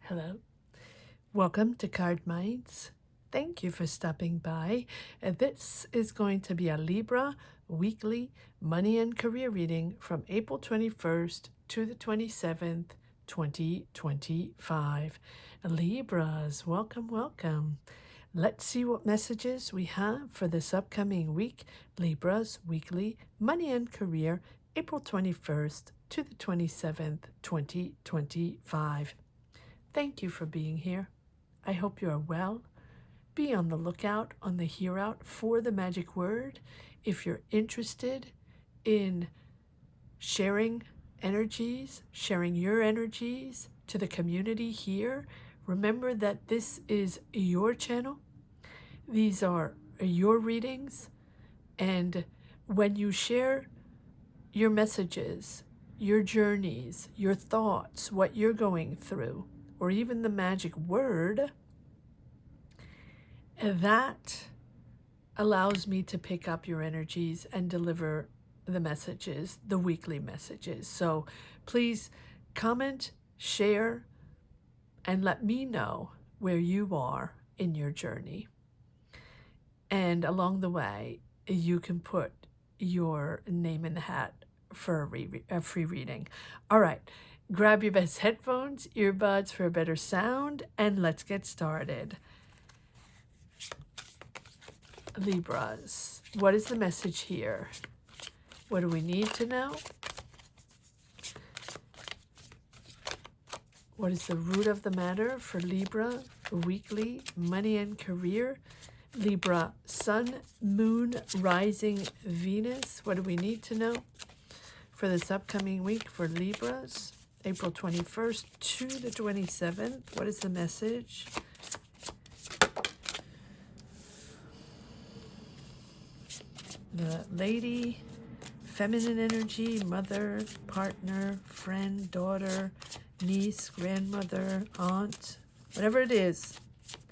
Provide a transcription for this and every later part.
Hello. Welcome to Cardminds. Thank you for stopping by. This is going to be a Libra weekly money and career reading from April 21st to the 27th, 2025. Libras, welcome, welcome. Let's see what messages we have for this upcoming week. Libras weekly money and career, April 21st to the 27th, 2025. Thank you for being here. I hope you are well. Be on the lookout on the hear out for the magic word. If you're interested in sharing energies, sharing your energies to the community here, remember that this is your channel. These are your readings. And when you share your messages, your journeys, your thoughts, what you're going through, or even the magic word, that allows me to pick up your energies and deliver the messages, the weekly messages. So please comment, share, and let me know where you are in your journey. And along the way, you can put your name in the hat for a free reading. All right. Grab your best headphones, earbuds for a better sound, and let's get started. Libras, what is the message here? What do we need to know? What is the root of the matter for Libra weekly money and career? Libra, Sun, Moon, Rising, Venus. What do we need to know for this upcoming week for Libras? April 21st to the 27th. What is the message? The Lady, feminine energy, mother, partner, friend, daughter, niece, grandmother, aunt, whatever it is.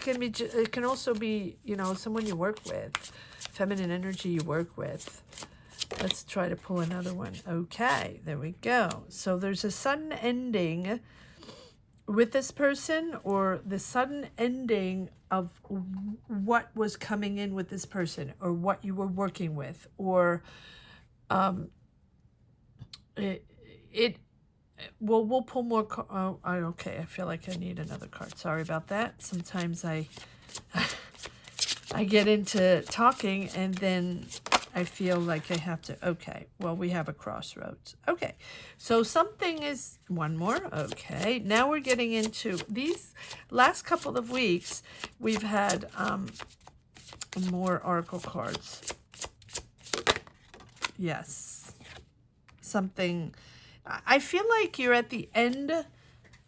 It can also be, someone you work with, feminine energy you work with. Let's try to pull another one. Okay, there we go. So there's a sudden ending with this person, or the sudden ending of what was coming in with this person, or what you were working with, or we'll pull more. Okay, I feel like I need another card. Sorry about that. Sometimes I get into talking and then I feel like I have to, okay, well, we have a crossroads. Okay, so something is, one more, okay. Now we're getting into these last couple of weeks, we've had more oracle cards. Yes, something, I feel like you're at the end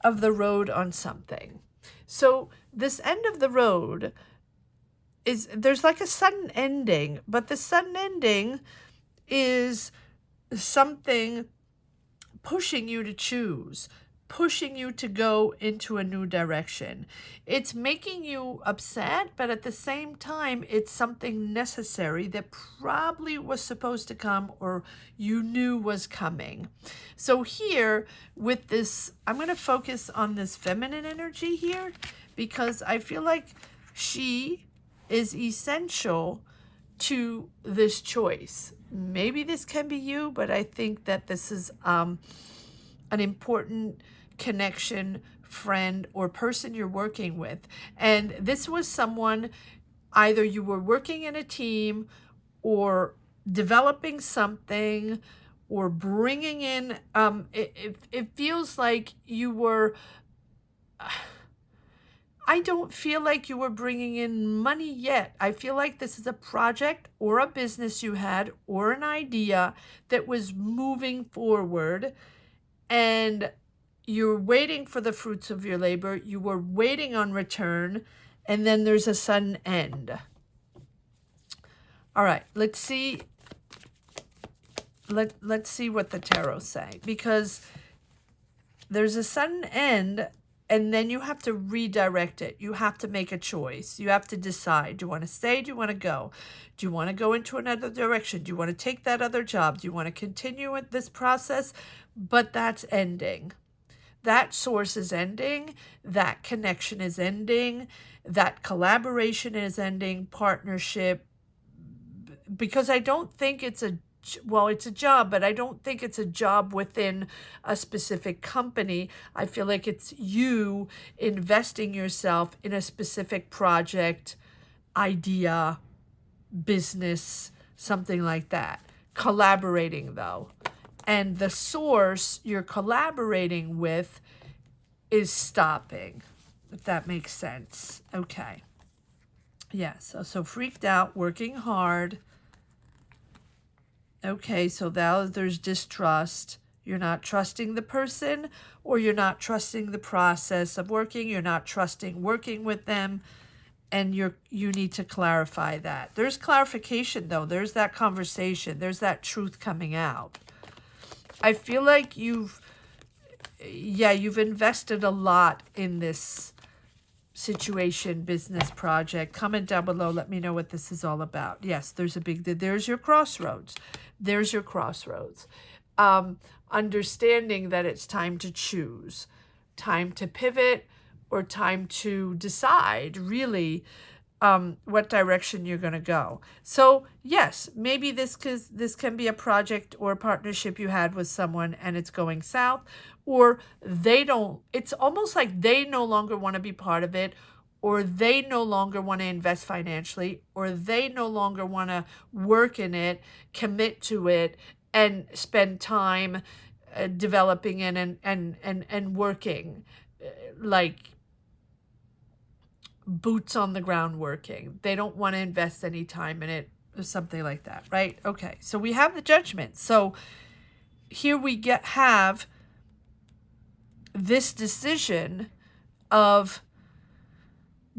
of the road on something. So this end of the road there's like a sudden ending, but the sudden ending is something pushing you to choose, pushing you to go into a new direction. It's making you upset, but at the same time, it's something necessary that probably was supposed to come, or you knew was coming. So here with this, I'm going to focus on this feminine energy here, because I feel like she is essential to this choice. Maybe this can be you, but I think that this is an important connection, friend, or person you're working with. And this was someone, either you were working in a team, or developing something, or bringing in, it feels like you were, I don't feel like you were bringing in money yet. I feel like this is a project or a business you had, or an idea that was moving forward, and you're waiting for the fruits of your labor. You were waiting on return, and then there's a sudden end. All right, let's see. Let's see what the tarot say, because there's a sudden end. And then you have to redirect it. You have to make a choice. You have to decide. Do you want to stay? Do you want to go? Do you want to go into another direction? Do you want to take that other job? Do you want to continue with this process? But that's ending. that source is ending, that connection is ending, that collaboration is ending, partnership, because I don't think it's it's a job, but I don't think it's a job within a specific company. I feel like it's you investing yourself in a specific project, idea, business, something like that. Collaborating though. And the source you're collaborating with is stopping, if that makes sense. Okay. Yes. So freaked out, working hard. Okay, so now there's distrust. You're not trusting the person, or you're not trusting the process of working. You're not trusting working with them, and you need to clarify that. There's clarification though. There's that conversation. There's that truth coming out. I feel like you've invested a lot in this situation, business, project. Comment down below. Let me know what this is all about. Yes, there's your crossroads. There's your crossroads. Understanding that it's time to choose, time to pivot, or time to decide really what direction you're going to go. So yes, maybe this can be a project or a partnership you had with someone and it's going south, or it's almost like they no longer want to be part of it, or they no longer want to invest financially, or they no longer want to work in it, commit to it, and spend time developing it and working like boots on the ground working. They don't want to invest any time in it or something like that, right? Okay, so we have the Judgment. So here we have this decision of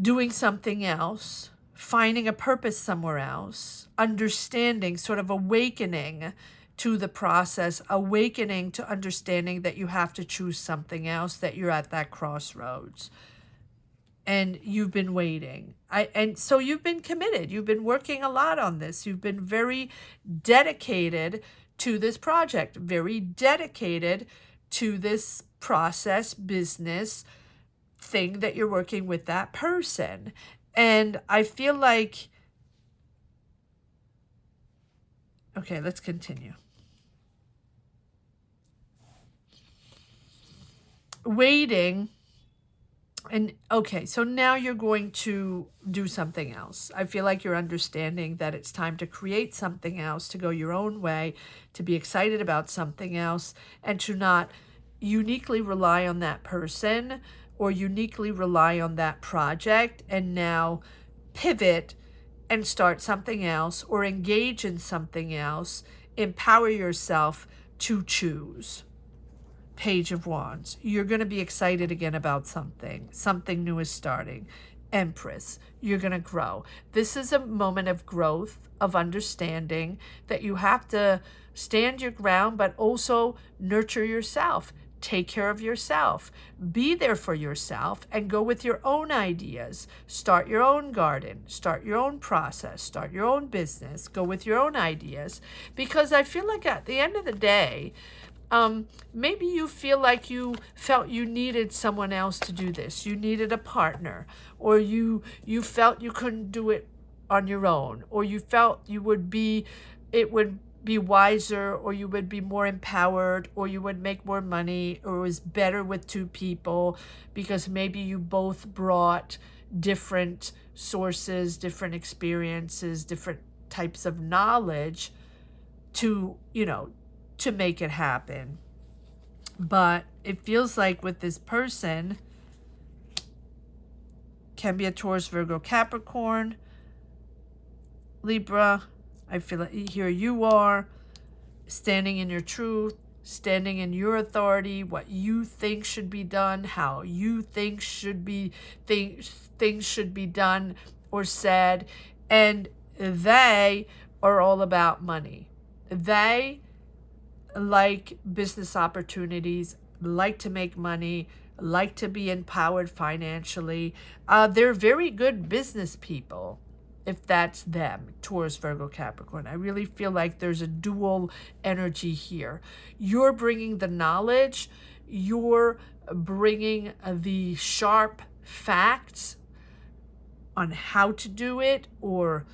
doing something else, finding a purpose somewhere else, understanding, sort of awakening to the process, awakening to understanding that you have to choose something else, that you're at that crossroads. And you've been waiting. And so you've been committed. You've been working a lot on this. You've been very dedicated to this project, very dedicated to this process, business thing that you're working with that person. And I feel like, okay, let's continue. Waiting. And okay, so now you're going to do something else. I feel like you're understanding that it's time to create something else, to go your own way, to be excited about something else, and to not uniquely rely on that person or uniquely rely on that project, and now pivot and start something else or engage in something else. Empower yourself to choose. Page of Wands. You're going to be excited again about something. Something new is starting. Empress. You're going to grow. This is a moment of growth, of understanding that you have to stand your ground, but also nurture yourself. Take care of yourself. Be there for yourself and go with your own ideas. Start your own garden. Start your own process. Start your own business. Go with your own ideas. Because I feel like at the end of the day, maybe you feel like you felt you needed someone else to do this. You needed a partner, or you felt you couldn't do it on your own, or you felt it would be wiser, or you would be more empowered, or you would make more money, or it was better with two people because maybe you both brought different sources, different experiences, different types of knowledge to make it happen. But it feels like with this person, can be a Taurus, Virgo, Capricorn, Libra. I feel like here you are standing in your truth, standing in your authority, what you think should be done, how you think things should be done or said. And they are all about money. They like business opportunities, like to make money, like to be empowered financially. They're very good business people, if that's them, Taurus, Virgo, Capricorn. I really feel like there's a dual energy here. You're bringing the knowledge, you're bringing the sharp facts on how to do it, or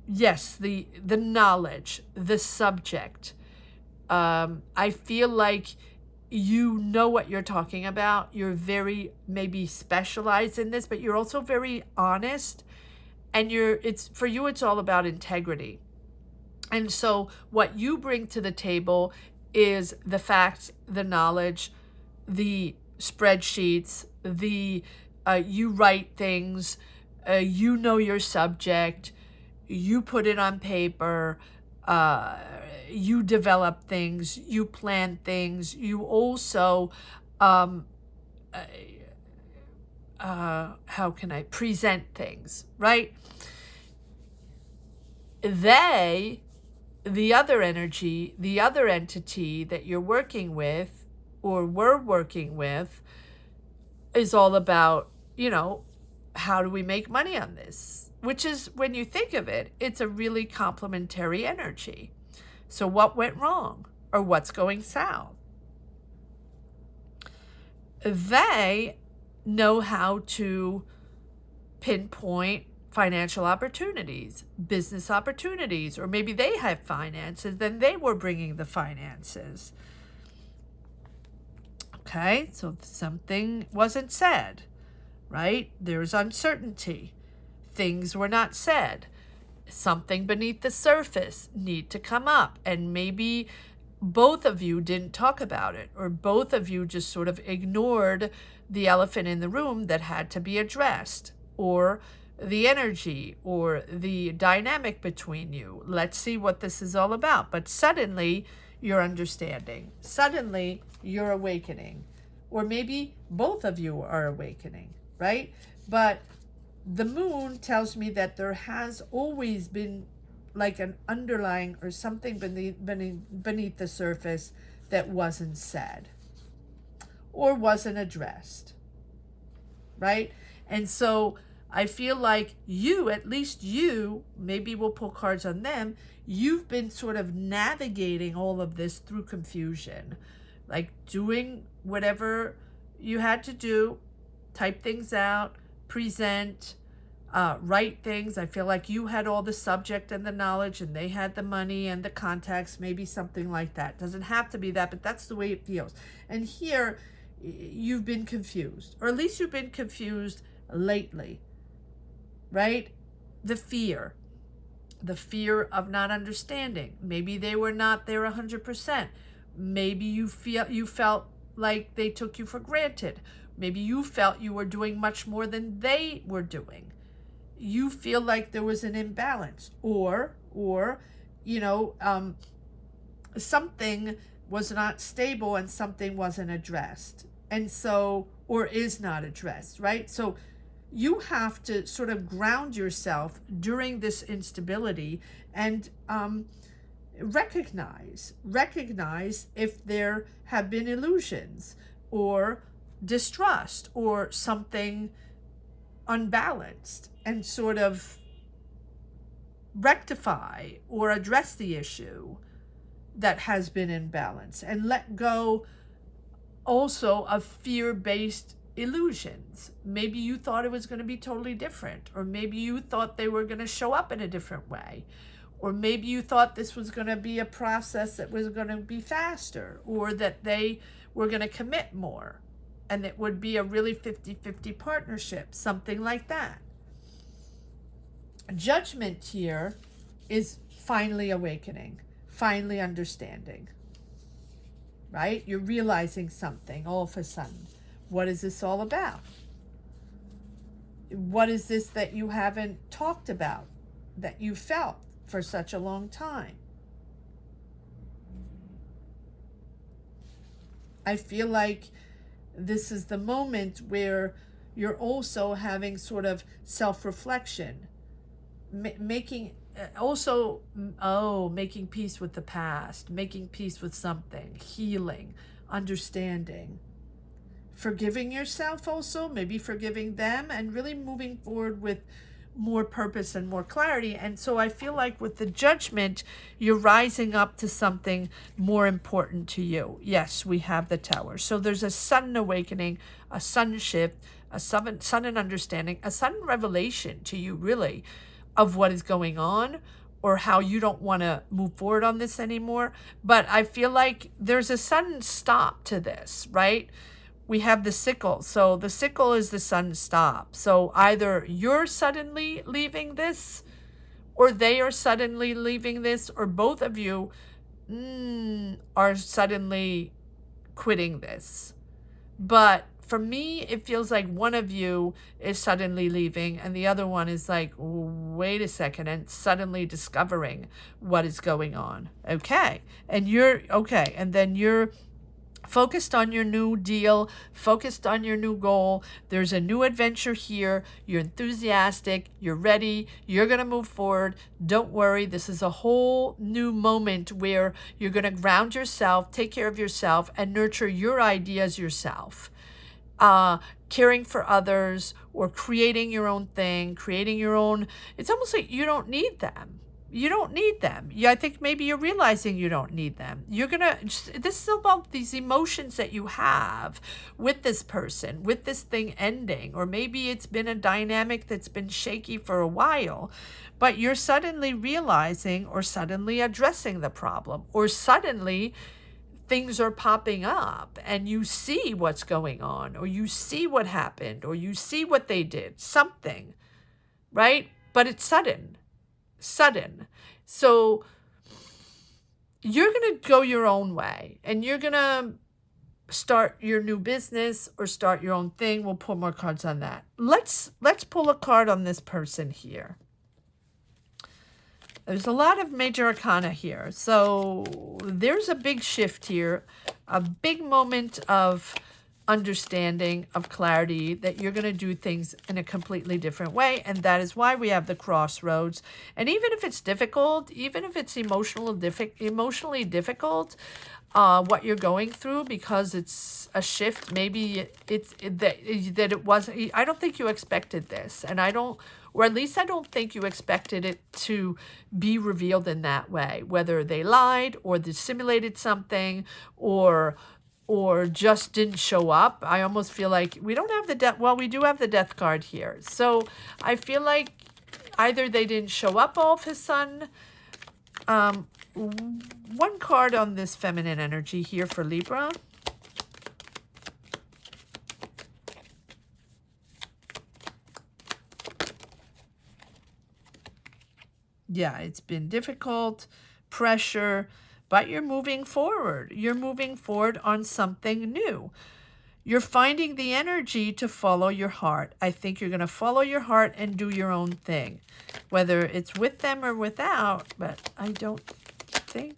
yes, the knowledge, the subject. I feel like you know what you're talking about. You're very maybe specialized in this, but you're also very honest, and it's for you, it's all about integrity. And so what you bring to the table is the facts, the knowledge, the spreadsheets, the you write things, you know your subject, you put it on paper, you develop things, you plan things, you also how can I present things, right? The other energy, the other entity that you're working with or were working with is all about, how do we make money on this? Which is, when you think of it, it's a really complementary energy. So what went wrong, or what's going south? They know how to pinpoint financial opportunities, business opportunities, or maybe they have finances, then they were bringing the finances. Okay, so something wasn't said, right? There's uncertainty. Things were not said. Something beneath the surface need to come up, and maybe both of you didn't talk about it, or both of you just sort of ignored the elephant in the room that had to be addressed, or the energy or the dynamic between you. Let's see what this is all about. But suddenly you're understanding. Suddenly you're awakening. Or maybe both of you are awakening, right? But the moon tells me that there has always been like an underlying or something beneath the surface that wasn't said or wasn't addressed, right? And so I feel like you, at least you, maybe we'll pull cards on them, you've been sort of navigating all of this through confusion, like doing whatever you had to do, type things out, present, write things. I feel like you had all the subject and the knowledge, and they had the money and the contacts, maybe something like that. Doesn't have to be that, but that's the way it feels. And here, you've been confused, or at least you've been confused lately, right? The fear of not understanding. Maybe they were not there 100%. Maybe you felt like they took you for granted. Maybe you felt you were doing much more than they were doing. You feel like there was an imbalance, or something was not stable and something wasn't addressed, and so, or is not addressed, right? So you have to sort of ground yourself during this instability and recognize if there have been illusions or distrust or something unbalanced, and sort of rectify or address the issue that has been imbalanced, and let go also of fear-based illusions. Maybe you thought it was going to be totally different, or maybe you thought they were going to show up in a different way, or maybe you thought this was going to be a process that was going to be faster, or that they were going to commit more and it would be a really 50-50 partnership, something like that. Judgment here is finally awakening, finally understanding, right? You're realizing something all of a sudden. What is this all about? What is this that you haven't talked about, that you felt for such a long time? I feel like this is the moment where you're also having sort of self-reflection, making peace with the past, making peace with something, healing, understanding, forgiving yourself also, maybe forgiving them, and really moving forward more purpose and more clarity. And so I feel like with the Judgment, you're rising up to something more important to you. Yes, we have the Tower. So there's a sudden awakening, a sudden shift, a sudden understanding, a sudden revelation to you, really, of what is going on, or how you don't want to move forward on this anymore. But I feel like there's a sudden stop to this, right? We have the sickle. So the sickle is the sudden stop. So either you're suddenly leaving this, or they are suddenly leaving this, or both of you are suddenly quitting this. But for me, it feels like one of you is suddenly leaving and the other one is like, wait a second, and suddenly discovering what is going on. Okay. And you're okay. And then you're focused on your new deal, focused on your new goal. There's a new adventure here. You're enthusiastic. You're ready. You're going to move forward. Don't worry. This is a whole new moment where you're going to ground yourself, take care of yourself, and nurture your ideas yourself. Caring for others, or creating your own thing, creating your own. It's almost like you don't need them. You don't need them. Yeah, I think maybe you're realizing you don't need them. You're going to, this is about these emotions that you have with this person, with this thing ending, or maybe it's been a dynamic that's been shaky for a while, but you're suddenly realizing, or suddenly addressing the problem, or suddenly things are popping up and you see what's going on, or you see what happened, or you see what they did, something, right? But it's sudden. So you're going to go your own way, and you're going to start your new business or start your own thing. We'll pull more cards on that. Let's pull a card on this person here. There's a lot of major arcana here. So there's a big shift here, a big moment of understanding, of clarity, that you're going to do things in a completely different way. And that is why we have the crossroads. And even if it's difficult, even if it's emotionally difficult, what you're going through, because it's a shift, maybe that it wasn't, I don't think you expected this. And or at least I don't think you expected it to be revealed in that way, whether they lied or dissimulated something, or just didn't show up. I almost feel like we don't have the death. Well, we do have the death card here. So I feel like either they didn't show up all of a sudden. One card on this feminine energy here for Libra. Yeah, it's been difficult, pressure, but you're moving forward. You're moving forward on something new. You're finding the energy to follow your heart. I think you're going to follow your heart and do your own thing, whether it's with them or without, but I don't think.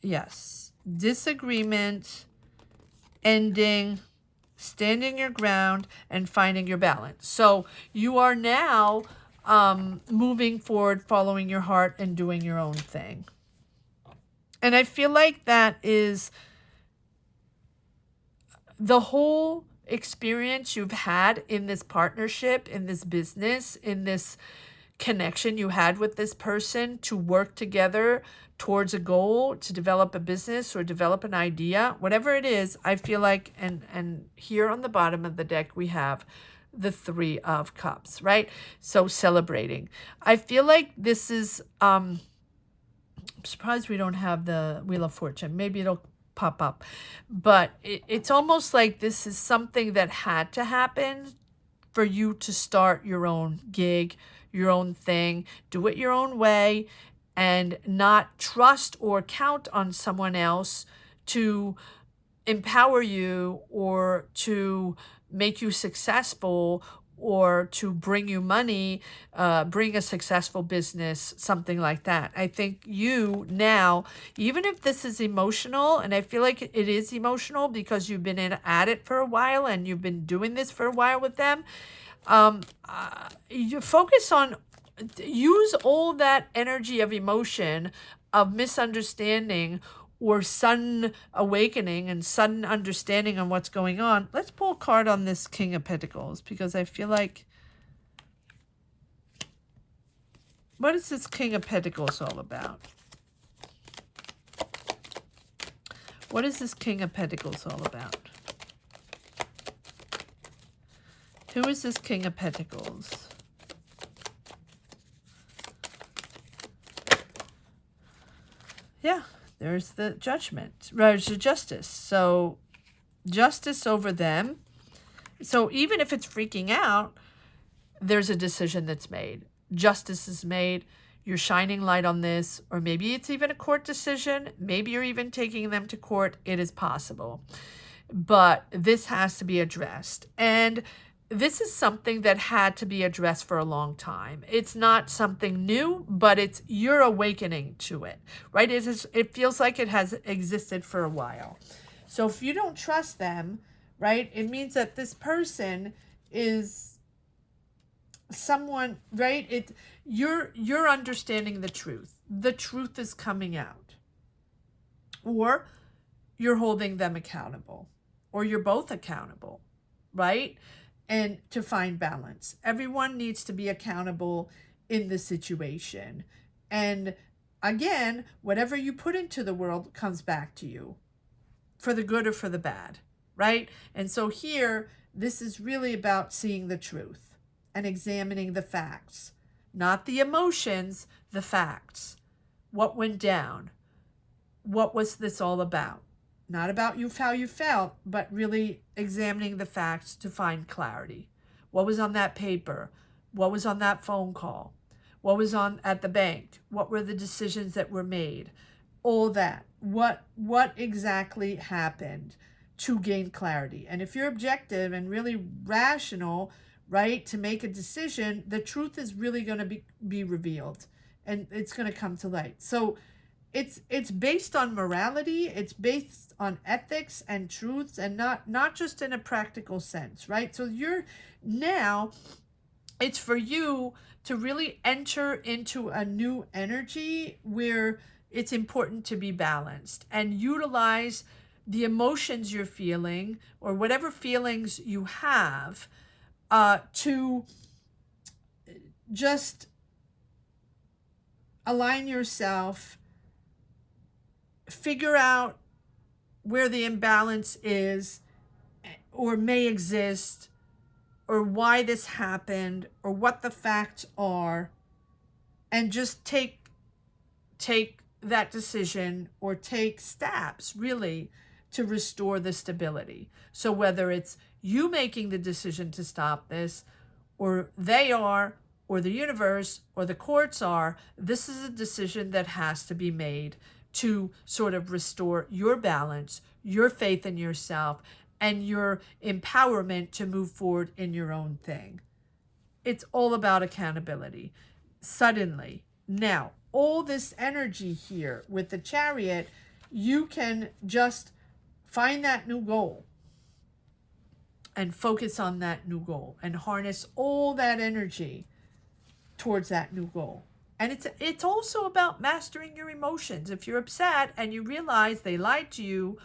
Yes. Disagreement, ending, standing your ground, and finding your balance. So you are now moving forward, following your heart and doing your own thing. And I feel like that is the whole experience you've had in this partnership, in this business, in this connection you had with this person to work together towards a goal, to develop a business or develop an idea, whatever it is. I feel like, and here on the bottom of the deck we have the Three of Cups, right? So celebrating. I feel like this is, I'm surprised we don't have the Wheel of Fortune. Maybe it'll pop up. But it's almost like this is something that had to happen for you to start your own gig, your own thing, do it your own way, and not trust or count on someone else to empower you or to make you successful or to bring you money, bring a successful business, something like that. I think you now, even if this is emotional, and I feel like it is emotional because you've been at it for a while and you've been doing this for a while with them, you focus on, use all that energy of emotion, of misunderstanding, or sudden awakening and sudden understanding on what's going on. Let's pull a card on this King of Pentacles, because I feel like What is this King of Pentacles all about? What is this King of Pentacles all about? Who is this King of Pentacles? Yeah, there's the Judgment. There's the Justice. So justice over them. So even if it's freaking out, there's a decision that's made. Justice is made. You're shining light on this, or maybe it's even a court decision. Maybe you're even taking them to court. It is possible. But this has to be addressed. And this is something that had to be addressed for a long time. It's not something new, but you're awakening to it, right? It feels like it has existed for a while. So if you don't trust them, right, it means that this person is someone, right? You're understanding the truth. The truth is coming out. Or you're holding them accountable. Or you're both accountable, right? And to find balance. Everyone needs to be accountable in this situation. And again, whatever you put into the world comes back to you, for the good or for the bad, right? And so here, this is really about seeing the truth and examining the facts, not the emotions, the facts. What went down? What was this all about? Not about how you felt, but really examining the facts to find clarity. What was on that paper? What was on that phone call? What was on at the bank? What were the decisions that were made? All that. What exactly happened to gain clarity? And if you're objective and really rational, right, to make a decision, the truth is really going to be revealed, and it's going to come to light. So it's based on morality, it's based on ethics and truths, and not just in a practical sense, right? So it's for you to really enter into a new energy where it's important to be balanced and utilize the emotions you're feeling, or whatever feelings you have, to just align yourself, figure out where the imbalance is or may exist, or why this happened, or what the facts are, and just take that decision, or take steps really to restore the stability. So whether it's you making the decision to stop this, or they are, or the universe, or the courts are, this is a decision that has to be made to sort of restore your balance, your faith in yourself, and your empowerment to move forward in your own thing. It's all about accountability. Suddenly, now, all this energy here with the Chariot, you can just find that new goal and focus on that new goal and harness all that energy towards that new goal. And it's also about mastering your emotions. If you're upset and you realize they lied to you,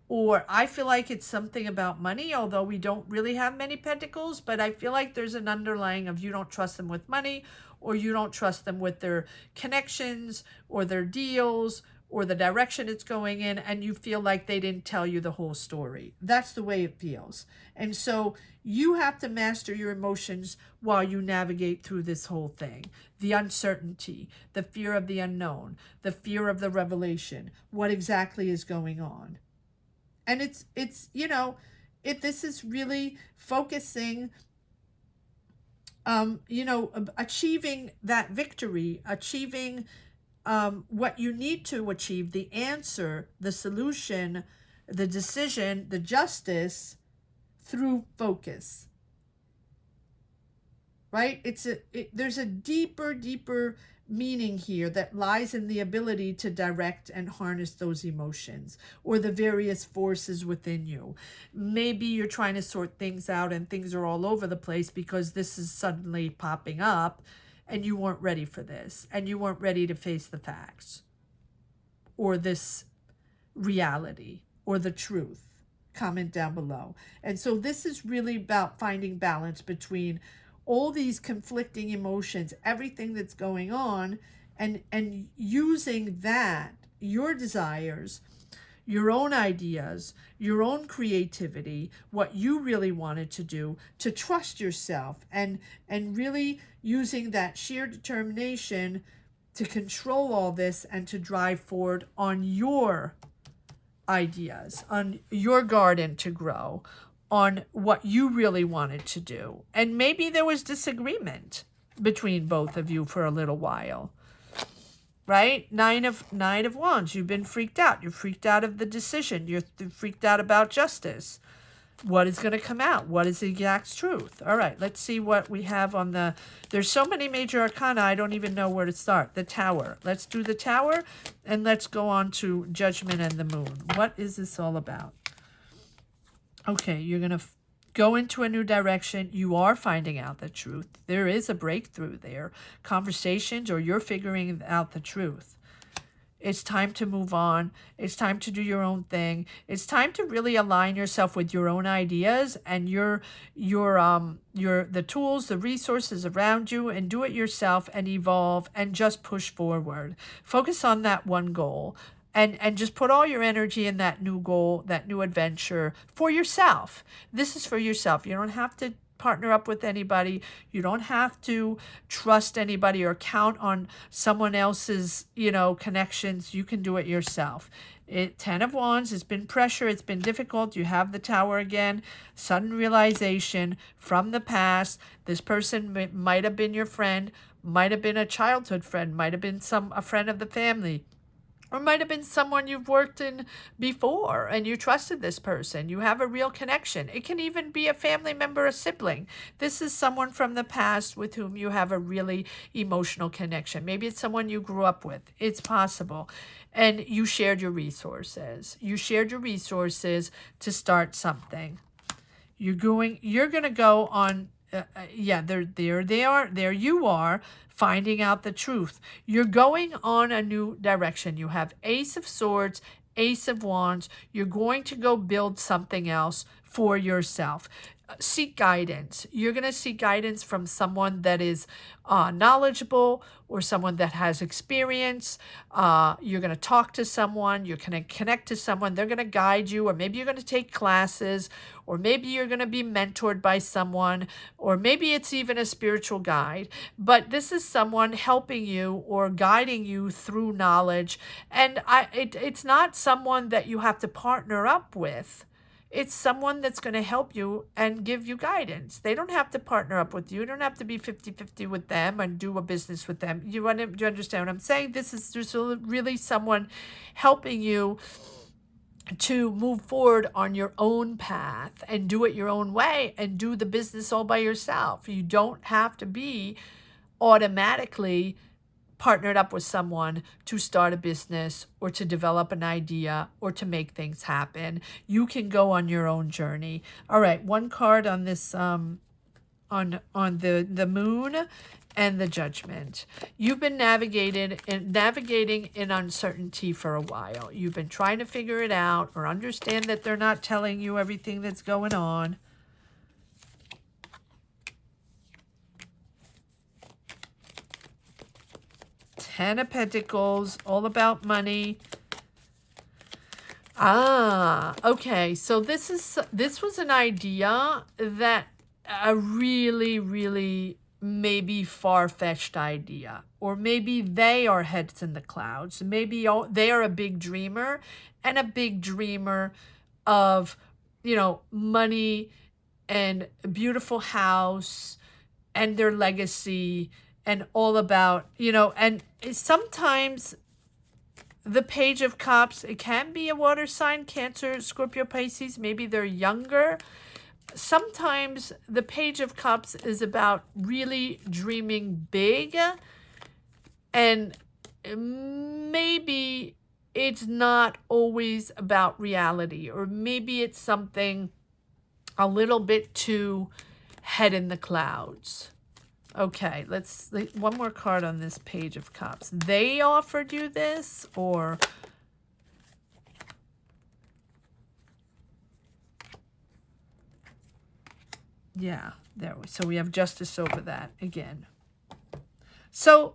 or I feel like it's something about money, although we don't really have many pentacles, but I feel like there's an underlying of you don't trust them with money, or you don't trust them with their connections or their deals or the direction it's going in, and you feel like they didn't tell you the whole story. That's the way it feels. And so you have to master your emotions while you navigate through this whole thing. The uncertainty, the fear of the unknown, the fear of the revelation, what exactly is going on. And it's this is really focusing, achieving that victory, achieving what you need to achieve, the answer, the solution, the decision, the justice, through focus, right? There's a deeper meaning here that lies in the ability to direct and harness those emotions, or the various forces within you. Maybe you're trying to sort things out and things are all over the place because this is suddenly popping up, and you weren't ready for this, and you weren't ready to face the facts, or this reality, or the truth. Comment down below. And so this is really about finding balance between all these conflicting emotions, everything that's going on, and using that, your desires, your own ideas, your own creativity, what you really wanted to do, to trust yourself, and really using that sheer determination to control all this and to drive forward on your ideas, on your garden to grow, on what you really wanted to do. And maybe there was disagreement between both of you for a little while. Right? Nine of Wands. You've been freaked out. You're freaked out of the decision. You're freaked out about justice. What is going to come out? What is the exact truth? All right, let's see what we have on the... There's so many major arcana, I don't even know where to start. The Tower. Let's do the Tower, and let's go on to Judgment and the Moon. What is this all about? Okay, you're going to go into a new direction. You are finding out the truth. There is a breakthrough there. Conversations, or you're figuring out the truth. It's time to move on. It's time to do your own thing. It's time to really align yourself with your own ideas and your the tools, the resources around you, and do it yourself and evolve and just push forward. Focus on that one goal. And just put all your energy in that new goal, that new adventure for yourself. This is for yourself. You don't have to partner up with anybody. You don't have to trust anybody or count on someone else's, connections. You can do it yourself. 10 of Wands, it's been pressure. It's been difficult. You have the Tower again. Sudden realization from the past. This person might have been your friend, might have been a childhood friend, might have been a friend of the family. Or might have been someone you've worked in before and you trusted this person. You have a real connection. It can even be a family member, a sibling. This is someone from the past with whom you have a really emotional connection. Maybe it's someone you grew up with. It's possible. And you shared your resources. You shared your resources to start something. You're going to go on... there you are, finding out the truth. You're going on a new direction. You have Ace of Swords, Ace of Wands. You're going to go build something else for yourself. Seek guidance. You're going to seek guidance from someone that is knowledgeable or someone that has experience. You're going to talk to someone. You're going to connect to someone. They're going to guide you, or maybe you're going to take classes, or maybe you're going to be mentored by someone, or maybe it's even a spiritual guide. But this is someone helping you or guiding you through knowledge. And it's not someone that you have to partner up with. It's someone that's going to help you and give you guidance. They don't have to partner up with you. You don't have to be 50-50 with them and do a business with them. Do you understand what I'm saying? There's really someone helping you to move forward on your own path and do it your own way and do the business all by yourself. You don't have to be automatically partnered up with someone to start a business or to develop an idea or to make things happen. You can go on your own journey. All right, one card on this on the Moon and the Judgment. You've been navigating in uncertainty for a while. You've been trying to figure it out or understand that they're not telling you everything that's going on. Ten of Pentacles, all about money. Okay. So this was an idea that a really, really maybe far-fetched idea. Or maybe they are heads in the clouds. Maybe they are a big dreamer, and a big dreamer of, money and a beautiful house and their legacy and all about, and sometimes the Page of Cups, it can be a water sign, Cancer, Scorpio, Pisces. Maybe they're younger. Sometimes the Page of Cups is about really dreaming big, and maybe it's not always about reality, or maybe it's something a little bit too head in the clouds. Okay, let's one more card on this Page of Cups. They offered you this, or Yeah, so we have justice over that again. So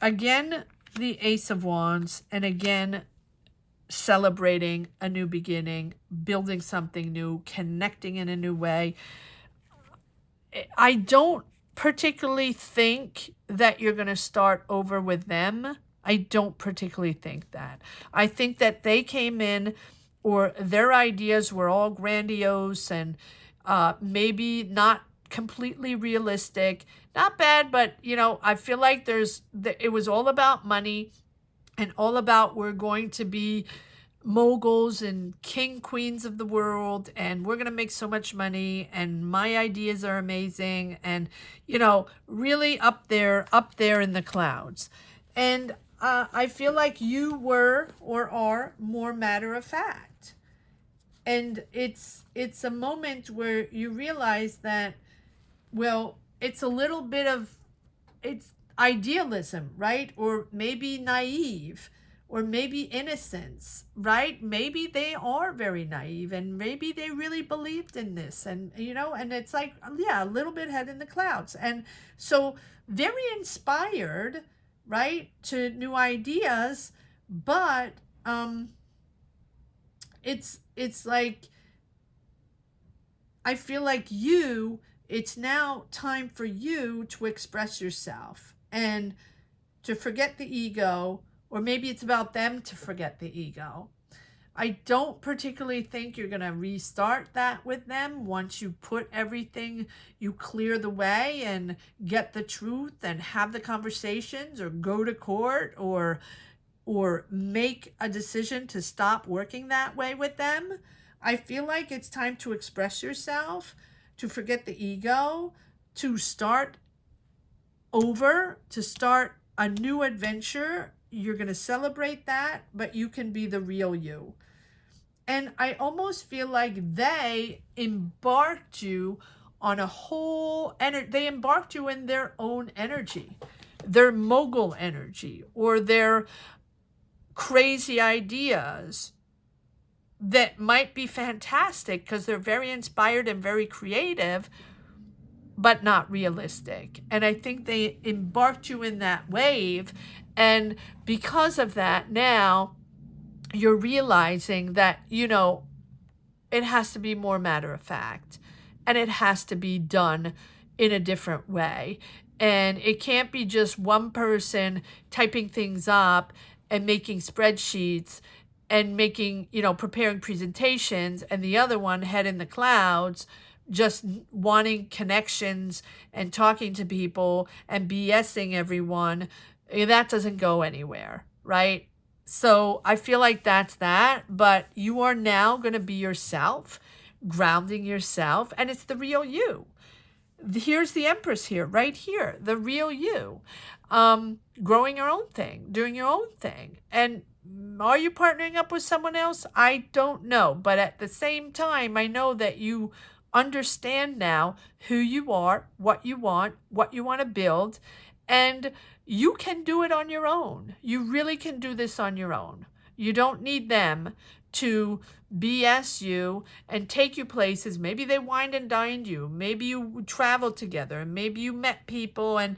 again, the Ace of Wands, and again, celebrating a new beginning, building something new, connecting in a new way. I don't particularly think that you're going to start over with them. I don't particularly think that. I think that they came in, or their ideas were all grandiose and maybe not completely realistic. Not bad, but I feel like it was all about money and all about we're going to be moguls and queens of the world, and we're going to make so much money, and my ideas are amazing, and really up there in the clouds. And I feel like you were or are more matter of fact. And it's a moment where you realize that, well, it's a little bit of, it's idealism, right? Or maybe naive, or maybe innocence, right? Maybe they are very naive, and maybe they really believed in this, and and it's like, yeah, a little bit head in the clouds. And so very inspired, right, to new ideas. But it's like, I feel like it's now time for you to express yourself and to forget the ego, or maybe it's about them to forget the ego. I don't particularly think you're going to restart that with them once you put everything, you clear the way and get the truth and have the conversations, or go to court, or make a decision to stop working that way with them. I feel like it's time to express yourself, to forget the ego, to start over, to start a new adventure. You're going to celebrate that, but you can be the real you. And I almost feel like they embarked you on a whole, they embarked you in their own energy, their mogul energy, or their crazy ideas that might be fantastic because they're very inspired and very creative, but not realistic. And I think they embarked you in that wave. And because of that, now you're realizing that, it has to be more matter of fact, and it has to be done in a different way. And it can't be just one person typing things up and making spreadsheets and making, preparing presentations, and the other one head in the clouds, just wanting connections and talking to people and BSing everyone. That doesn't go anywhere, right? So I feel like that's that, but you are now going to be yourself, grounding yourself, and it's the real you. Here's the Empress here, right here, the real you, growing your own thing, doing your own thing. And are you partnering up with someone else? I don't know. But at the same time, I know that you understand now who you are, what you want to build, and you can do it on your own. You really can do this on your own. You don't need them to BS you and take you places. Maybe they wined and dined you. Maybe you traveled together. Maybe you met people and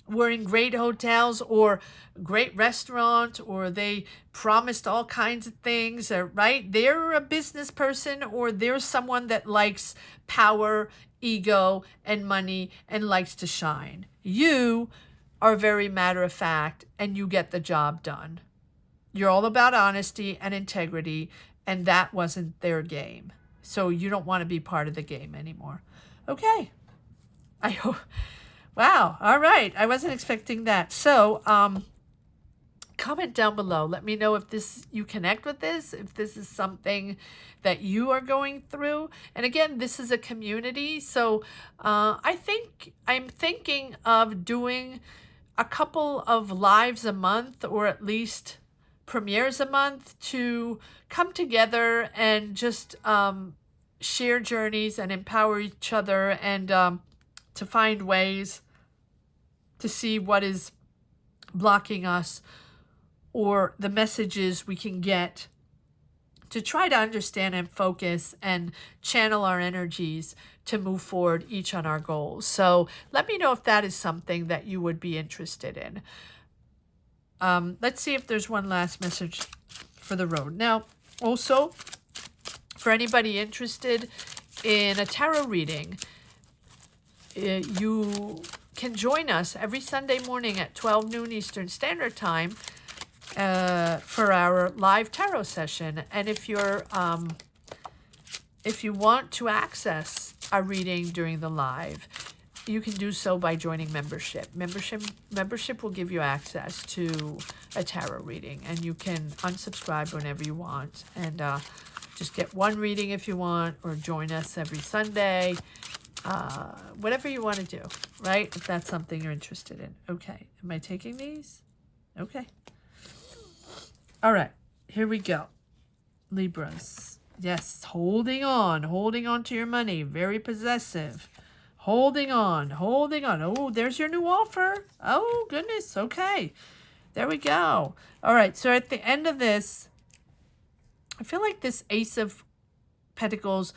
were in great hotels or great restaurants, or they promised all kinds of things, right? They're a business person, or they're someone that likes power, ego, and money and likes to shine. You are very matter of fact, and you get the job done. You're all about honesty and integrity, and that wasn't their game. So you don't want to be part of the game anymore. Okay. I hope. Wow. All right. I wasn't expecting that. So, comment down below. Let me know if you connect with this, if this is something that you are going through. And again, this is a community. So, I'm thinking of doing a couple of lives a month, or at least premieres a month, to come together and just share journeys and empower each other, and to find ways to see what is blocking us, or the messages we can get to try to understand and focus and channel our energies to move forward each on our goals. So let me know if that is something that you would be interested in. Let's see if there's one last message for the road. Now, also, for anybody interested in a tarot reading, you can join us every Sunday morning at 12 noon Eastern Standard Time for our live tarot session. And if you want to access a reading during the live, you can do so by joining membership. Membership will give you access to a tarot reading, and you can unsubscribe whenever you want, and just get one reading if you want, or join us every Sunday, whatever you want to do, right? If that's something you're interested in. Okay, am I taking these? Okay. All right, here we go. Libras. Yes, holding on to your money, very possessive. Holding on. Oh, there's your new offer. Oh, goodness. Okay. There we go. All right. So at the end of this, I feel like this Ace of Pentacles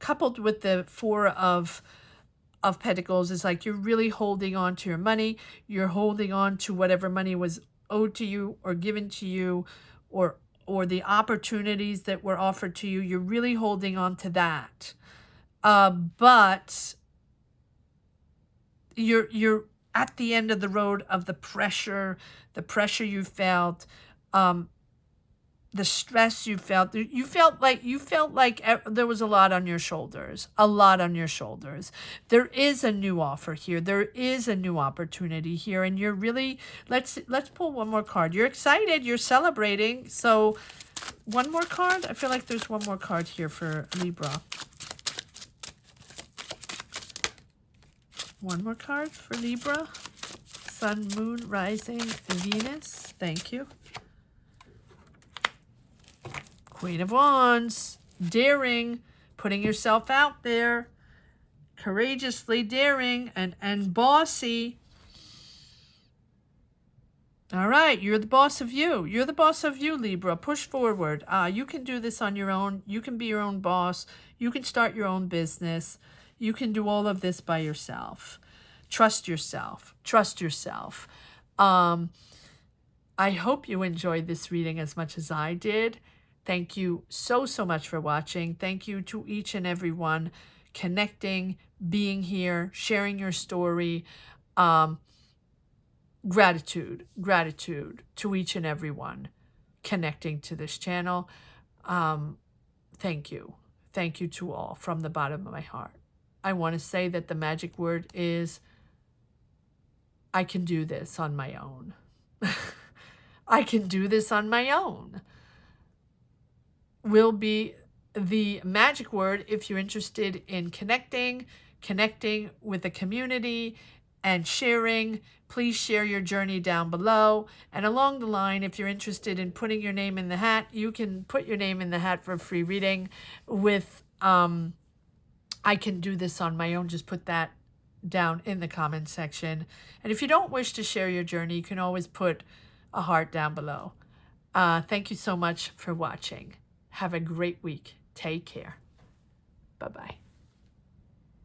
coupled with the Four of Pentacles is like you're really holding on to your money. You're holding on to whatever money was owed to you or given to you, or the opportunities that were offered to you. You're really holding on to that. But you're at the end of the road of the pressure you felt, the stress you felt. You felt like there was a lot on your shoulders. There is a new offer here. There is a new opportunity here, and you're really, let's pull one more card. You're excited, you're celebrating. So one more card. I feel like there's one more card here for Libra. One more card for Libra. Sun, Moon, Rising, Venus. Thank you. Queen of Wands. Daring. Putting yourself out there. Courageously daring and bossy. All right. You're the boss of you. You're the boss of you, Libra. Push forward. You can do this on your own. You can be your own boss. You can start your own business. You can do all of this by yourself. Trust yourself. Trust yourself. I hope you enjoyed this reading as much as I did. Thank you so much for watching. Thank you to each and every one connecting, being here, sharing your story. Gratitude to each and every one connecting to this channel. Thank you. Thank you to all from the bottom of my heart. I want to say that the magic word is, I can do this on my own. I can do this on my own will be the magic word if you're interested in connecting with the community and sharing. Please share your journey down below. And along the line, if you're interested in putting your name in the hat, you can put your name in the hat for a free reading with I can do this on my own. Just put that down in the comment section. And if you don't wish to share your journey, you can always put a heart down below. Thank you so much for watching. Have a great week. Take care. Bye-bye.